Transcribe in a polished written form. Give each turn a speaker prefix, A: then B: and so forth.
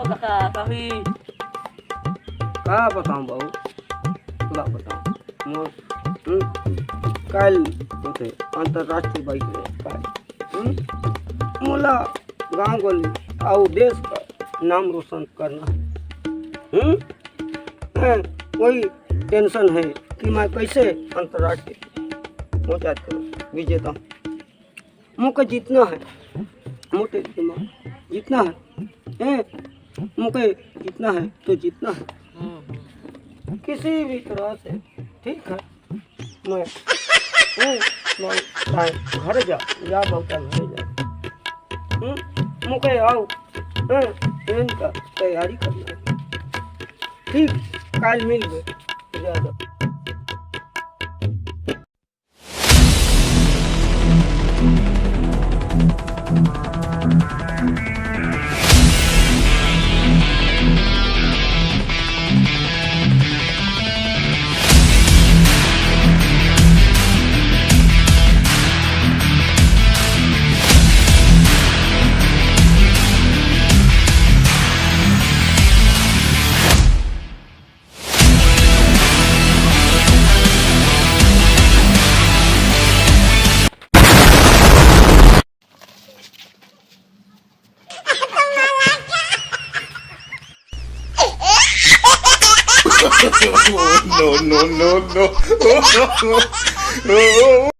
A: काका काही
B: का बताऊं भाऊ तुला बताऊं मग काल होते अंतरराष्ट्रीय बाईक रे काय मला गांव गली और देश का नाम रोशन करना है वही टेंशन है कि मैं कैसे अंतरराष्ट्रीय हो जाता विजेता मुझे जीतना है मोटे दिमाग जीतना है मुझे जीतना है तो जीतना है किसी भी तरह से ठीक है मैं घर जा बहुता घर जा मुझे आओ ट्रेन का तैयारी करना है ठीक काल मिल गए ज़्यादा
C: no, no, no, no.